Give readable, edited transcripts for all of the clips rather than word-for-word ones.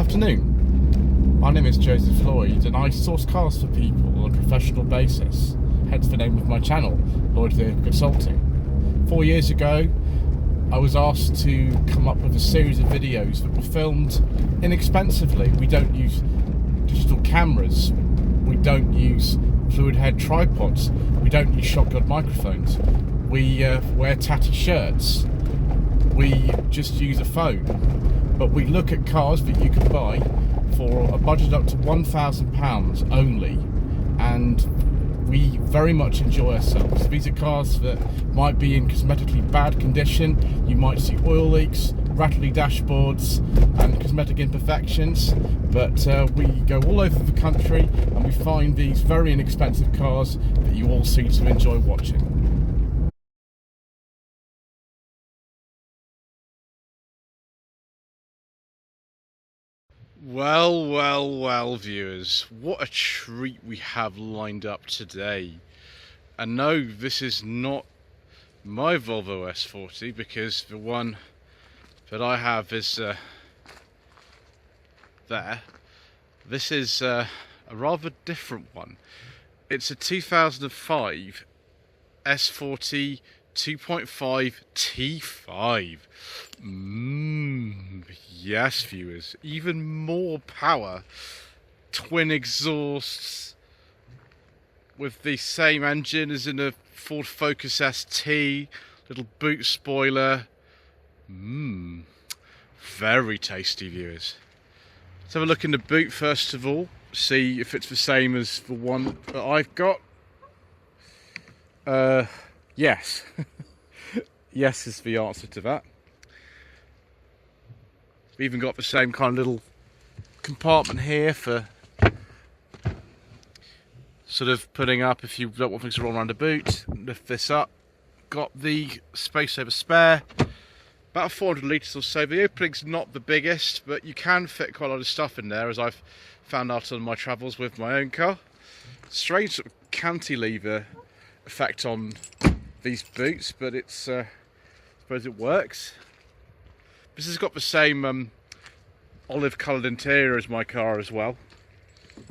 afternoon. My name is Joseph Lloyd and I source cars for people on a professional basis, hence the name of my channel, Lloyd Consulting. 4 years ago, I was asked to come up with a series of videos that were filmed inexpensively. We don't use digital cameras, we don't use fluid head tripods, we don't use shotgun microphones, we wear tatty shirts, we just use a phone, but we look at cars that you can buy for a budget up to £1,000 only, and we very much enjoy ourselves. These are cars that might be in cosmetically bad condition. You might see oil leaks, rattly dashboards and cosmetic imperfections, but we go all over the country and we find these very inexpensive cars that you all seem to enjoy watching. Well, viewers, what a treat we have lined up today. And no, this is not my Volvo S40, because the one that I have is there. This is a rather different one. It's a 2005 S40 2.5 T5. Yes, viewers, even more power. Twin exhausts with the same engine as in a Ford Focus ST. Little boot spoiler. Very tasty, viewers. Let's have a look in the boot first of all. See if it's the same as the one that I've got. Yes. Yes is the answer to that. We've even got the same kind of little compartment here for sort of putting up if you don't want things to roll around the boot. Lift this up. Got the space over spare. About 400 litres or so. The opening's not the biggest, but you can fit quite a lot of stuff in there, as I've found out on my travels with my own car. Strange sort of cantilever effect on these boots, but it's I suppose it works. This has got the same olive coloured interior as my car as well.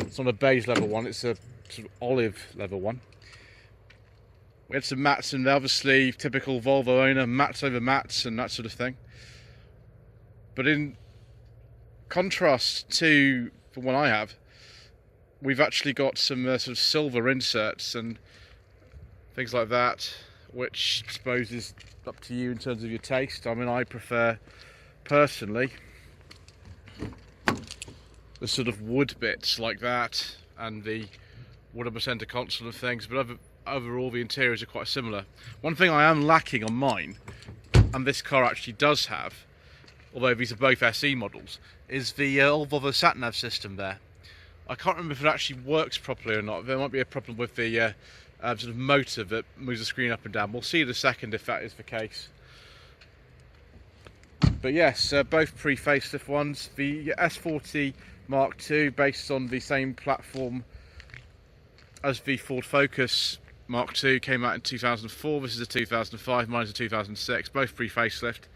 It's not a beige leather one, it's a sort of olive leather one. We had some mats in there, obviously typical Volvo owner, mats over mats and that sort of thing. But in contrast to the one I have, we've actually got some sort of silver inserts and things like that, which I suppose is up to you in terms of your taste. I mean, I prefer, personally, the sort of wood bits like that and the wood on the centre console and things, but overall the interiors are quite similar. One thing I am lacking on mine, and this car actually does have, although these are both SE models, is the old Volvo sat-nav system there. I can't remember if it actually works properly or not. There might be a problem with the sort of motor that moves the screen up and down. We'll see in a second if that is the case. But yes, both pre-facelift ones. The S40 Mark II, based on the same platform as the Ford Focus Mark II, came out in 2004. This is a 2005, mine is a 2006, both pre-facelift.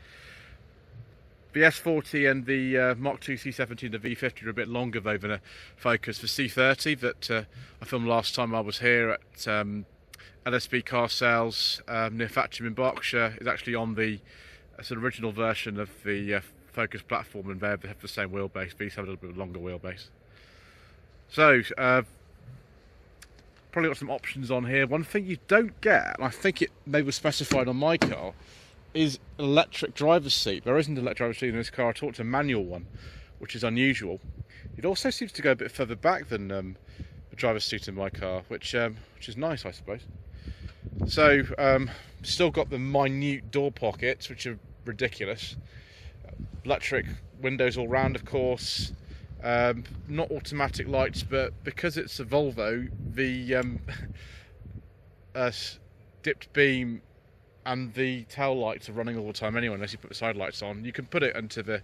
The S40 and the Mark II C70 and the V50 are a bit longer though than a Focus. The C30 that I filmed last time I was here at LSB Car Sales near Fatcham in Berkshire is actually on the sort of original version of the Focus platform, and they have the same wheelbase. These have a little bit longer wheelbase. So probably got some options on here. One thing you don't get, and I think it maybe was specified on my car, is an electric driver's seat. There isn't an electric driver's seat in this car at all. It's a manual one, which is unusual. It also seems to go a bit further back than the driver's seat in my car, which is nice, I suppose. So still got the minute door pockets, which are ridiculous. Electric windows all round, of course. Not automatic lights, but because it's a Volvo, the dipped beam and the tail lights are running all the time anyway, unless you put the side lights on. You can put it into the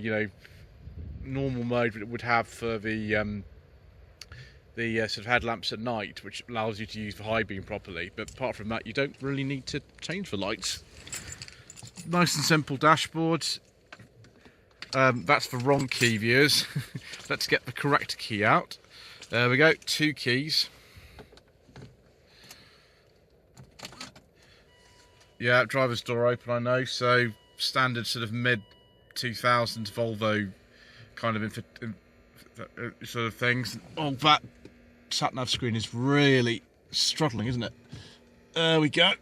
you know, normal mode that it would have for the sort of headlamps at night, which allows you to use the high beam properly. But apart from that, you don't really need to change the lights. Nice and simple dashboard. That's the wrong key, viewers. Let's get the correct key out. There we go, 2 keys. Yeah, driver's door open, I know. So standard sort of mid 2000s Volvo kind of sort of things. Oh, that sat nav screen is really struggling, isn't it? There we go.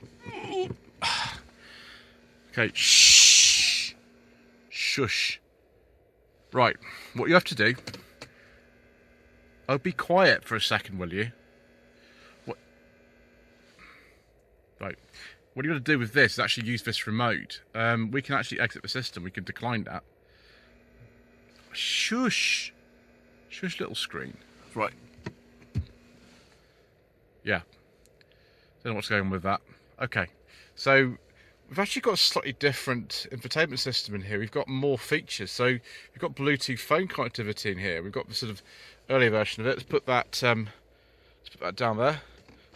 Okay, shh. Shush. Right, what you have to do... Oh, be quiet for a second, will you? What? Right. What you got to do with this is actually use this remote. We can actually exit the system. We can decline that. Shush. Shush, little screen. Right. Yeah. Don't know what's going on with that. Okay. So, we've actually got a slightly different infotainment system in here. We've got more features. So, we've got Bluetooth phone connectivity in here. We've got the sort of earlier version of it. Let's put that down there.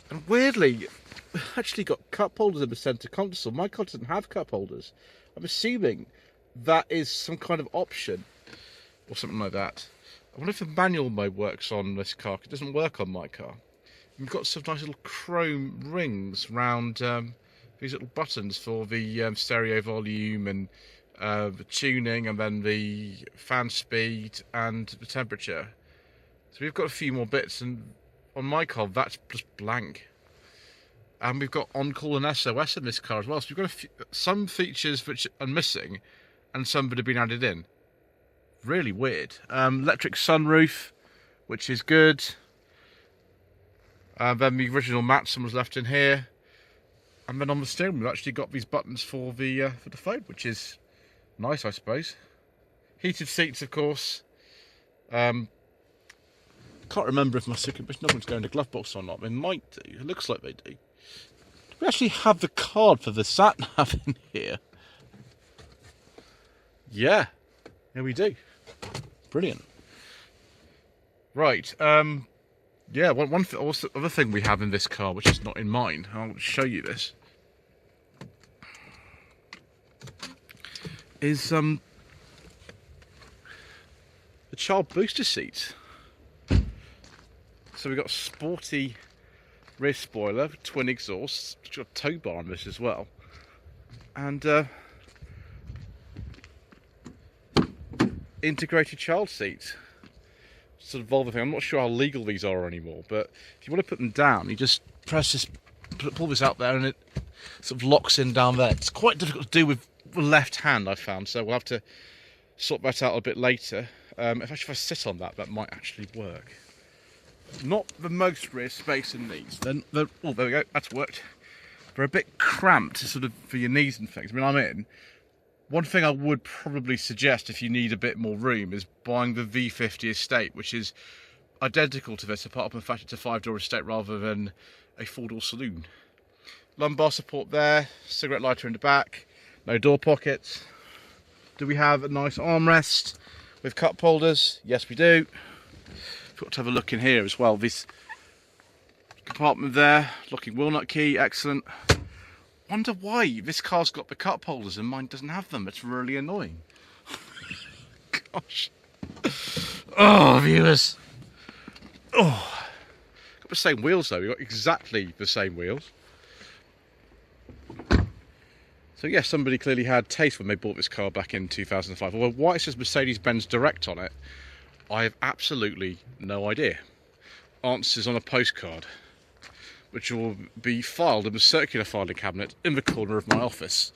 And weirdly, we've actually got cup holders in the centre console. My car doesn't have cup holders. I'm assuming that is some kind of option or something like that. I wonder if the manual mode works on this car. It doesn't work on my car. We've got some nice little chrome rings round these little buttons for the stereo volume and the tuning, and then the fan speed and the temperature. So we've got a few more bits, and on my car that's just blank. And we've got on-call and SOS in this car as well. So we've got some features which are missing and some that have been added in. Really weird. Electric sunroof, which is good. Then the original Matson was left in here. And then on the steering wheel, we've actually got these buttons for the phone, which is nice, I suppose. Heated seats, of course. Can't remember if my secret mission doesn't go in the glove box or not. They might do. It looks like they do. We actually have the card for the sat nav in here. Yeah, we do. Brilliant. Right. Yeah. Also, other thing we have in this car, which is not in mine. I'll show you this. Is the child booster seats. So we've got a sporty rear spoiler, twin exhausts, it's got a tow bar on this as well, and integrated child seats. Sort of Volvo thing. I'm not sure how legal these are anymore, but if you want to put them down, you just press this, pull this out there, and it sort of locks in down there. It's quite difficult to do with the left hand, I found, so we'll have to sort that out a bit later. If I sit on that, that might actually work. Not the most rear space in these. Oh, there we go. That's worked. They're a bit cramped, sort of for your knees and things. I mean, I'm in. One thing I would probably suggest if you need a bit more room is buying the V50 Estate, which is identical to this, apart from the fact it's a 5-door Estate rather than a 4-door saloon. Lumbar support there. Cigarette lighter in the back. No door pockets. Do we have a nice armrest with cup holders? Yes, we do. Got to have a look in here as well. This compartment there, locking wheel nut key, excellent. Wonder why this car's got the cup holders and mine doesn't have them. It's really annoying. Gosh. Oh, viewers. Oh, got the same wheels though. We've got exactly the same wheels. So yes, somebody clearly had taste when they bought this car back in 2005. Although why it says Mercedes-Benz Direct on it, I have absolutely no idea. Answers on a postcard, which will be filed in the circular filing cabinet in the corner of my office.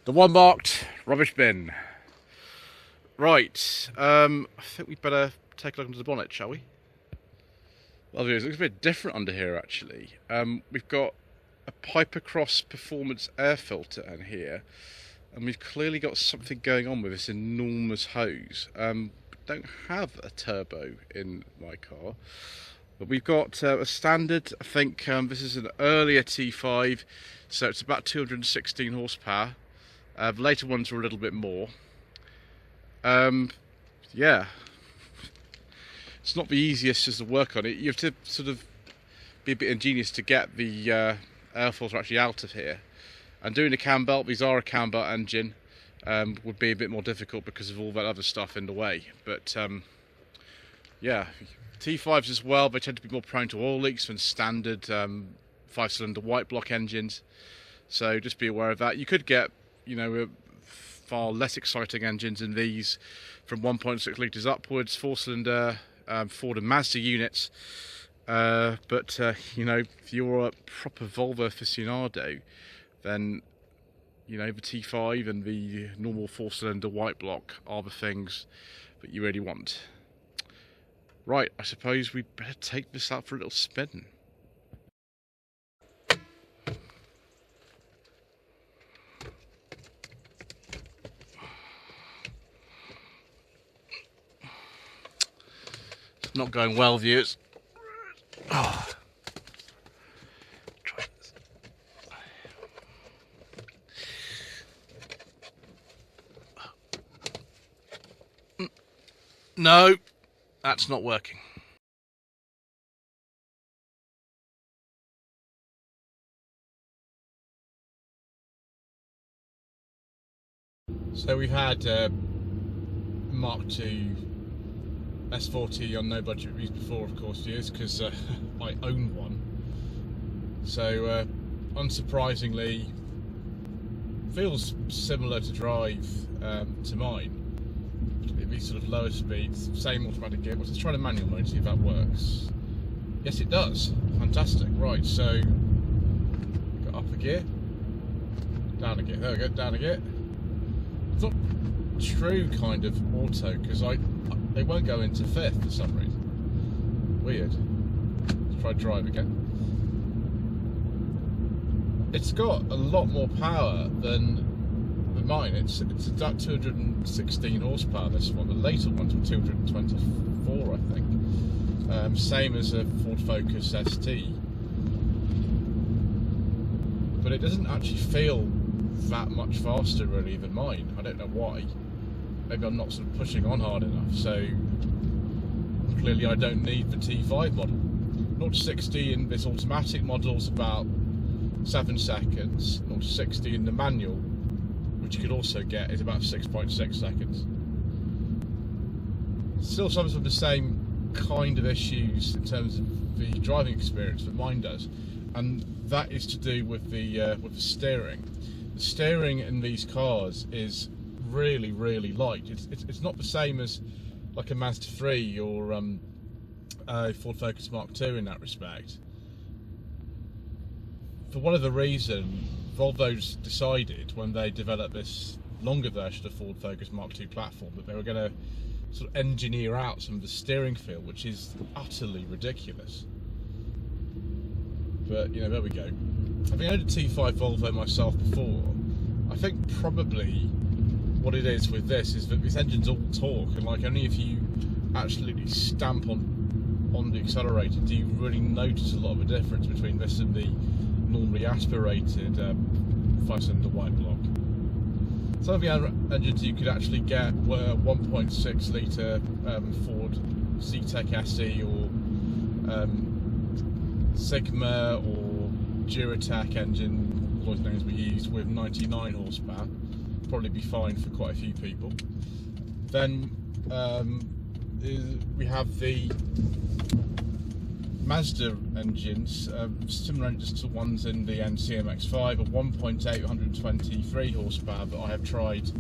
The one marked rubbish bin. Right, I think we'd better take a look into the bonnet, shall we? Well, it looks a bit different under here, actually. We've got a Pipercross Performance air filter in here, and we've clearly got something going on with this enormous hose. Don't have a turbo in my car, but we've got a standard. I think this is an earlier T5, so it's about 216 horsepower. The later ones were a little bit more. Yeah, it's not the easiest just to work on it. You have to sort of be a bit ingenious to get the air filter actually out of here. And doing a cam belt, these are a cam belt engine. would be a bit more difficult because of all that other stuff in the way. But yeah, T5s as well, they tend to be more prone to oil leaks than standard 5-cylinder white block engines. So just be aware of that. You could get, you know, far less exciting engines in these from 1.6 litres upwards, 4-cylinder Ford and Mazda units. But you know, if you're a proper Volvo aficionado, then you know the T5 and the normal 4-cylinder white block are the things that you really want. Right, I suppose we better take this out for a little spin. It's not going well, viewers. Oh. Try this. No, that's not working. So we've had Mark II S40 on no budget reviews before, of course, years, because I own one. So unsurprisingly, feels similar to drive to mine. It'd be sort of lower speeds, same automatic gearbox. Let's try the manual mode, see if that works. Yes, it does. Fantastic. Right, so got up a gear, down a gear. There we go, down a gear. It's not true kind of auto because it won't go into fifth for some reason. Weird. Let's try drive again. It's got a lot more power than mine. It's about 216 horsepower. This one, the later ones were 224, I think. Same as a Ford Focus ST, but it doesn't actually feel that much faster really than mine. I don't know why. Maybe I'm not sort of pushing on hard enough. So clearly I don't need the T5 model. 0 to 60 in this automatic model is about 7 seconds. 0 to 60 in the manual, which you could also get, is about 6.6 seconds. Still some of the same kind of issues in terms of the driving experience that mine does, and that is to do with the steering. The steering in these cars is really, really light. It's not the same as like a Mazda 3 or a Ford Focus Mark II in that respect. For whatever reason, Volvo's decided when they developed this longer version of Ford Focus Mark II platform that they were going to sort of engineer out some of the steering feel, which is utterly ridiculous. But you know, there we go. Having owned a T5 Volvo myself before, I think probably what it is with this is that this engine's all torque, and like only if you absolutely stamp on the accelerator do you really notice a lot of a difference between this and the normally aspirated 5-cylinder white block. Some of the other engines you could actually get were 1.6 litre Ford C-Tech SE or Sigma or Duratec engine, all those names we use, with 99 horsepower. Probably be fine for quite a few people. Then we have the Mazda engines, similar engines to ones in the NCMX5, a 1.8 123 horsepower that I have tried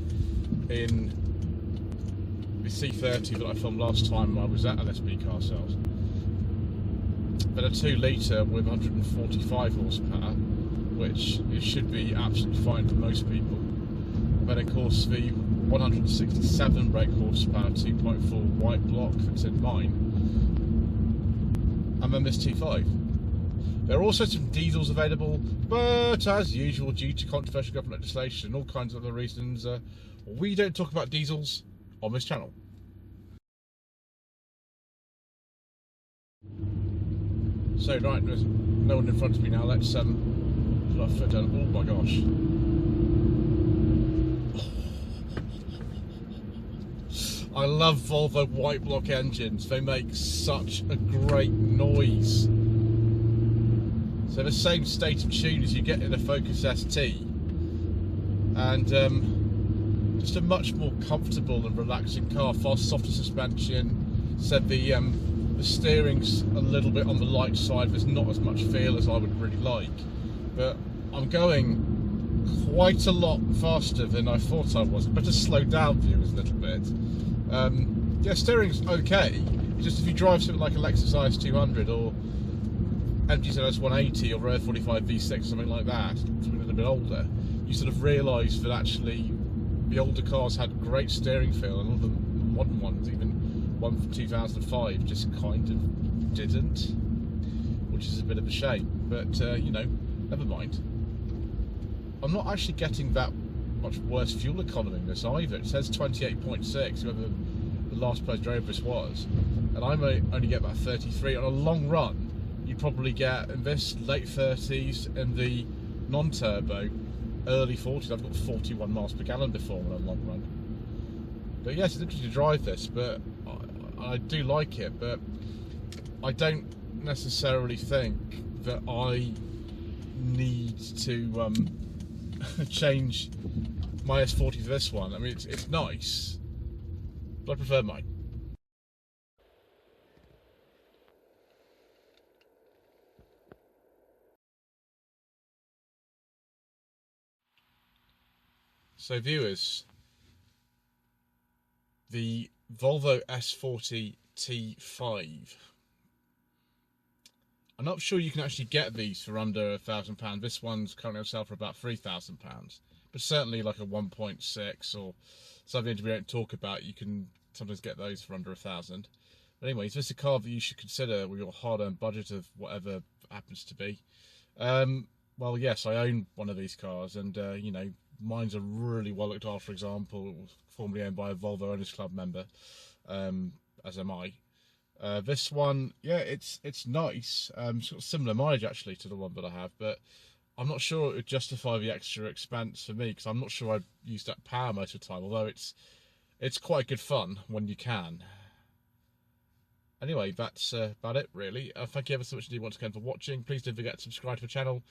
in the C30 that I filmed last time I was at LSB car sales. Then a 2 litre with 145 horsepower, which it should be absolutely fine for most people. Then of course the 167 brake horsepower 2.4 white block that's in mine, and then this T5. There are also some diesels available, but as usual, due to controversial government legislation and all kinds of other reasons, we don't talk about diesels on this channel. So right, there's no one in front of me now. Let's put our foot down. Oh my gosh. I love Volvo white block engines. They make such a great noise. So the same state of tune as you get in a Focus ST, and just a much more comfortable and relaxing car, far softer suspension. Said the steering's a little bit on the light side, there's not as much feel as I would really like, but I'm going quite a lot faster than I thought I was. I better slow down viewers a little bit. Yeah, steering's okay. It's just if you drive something like a Lexus IS200 or MGZS 180 or S40 V6 or something like that, something a little bit older, you sort of realise that actually the older cars had great steering feel, and all the modern ones, even one from 2005, just kind of didn't, which is a bit of a shame. But you know, never mind. I'm not actually getting that much worse fuel economy in this either. It says 28.6, whoever the last place drove this was, and I may only get about 33. On a long run, you'd probably get in this late 30s, in the non-turbo early 40s. I've got 41 miles per gallon before on a long run. But yes, it's interesting to drive this, but I do like it, but I don't necessarily think that I need to change my S40 to this one. I mean, it's nice, but I prefer mine. So viewers, the Volvo S40 T5. I'm not sure you can actually get these for under £1,000. This one's currently on sale for about £3,000, but certainly like a 1.6 or something we don't talk about, you can sometimes get those for under £1,000. But anyway, is this a car that you should consider with your hard-earned budget of whatever happens to be? Well, yes, I own one of these cars, and you know, mine's a really well looked after example. It was formerly owned by a Volvo Owners Club member, as am I. This one, yeah, it's nice. It's got similar mileage actually to the one that I have, but I'm not sure it would justify the extra expense for me, because I'm not sure I'd use that power most of the time, although it's quite good fun when you can. Anyway, that's about it really. Thank you ever so much indeed once again for watching. Please don't forget to subscribe to the channel.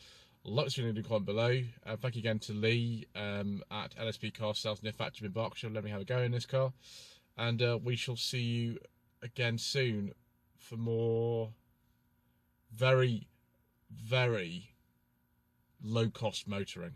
Like this video in the comment below. Thank you again to Lee at LSP Car Sales near Factory in Berkshire. Let me have a go in this car, and we shall see you again soon for more very, very low cost motoring.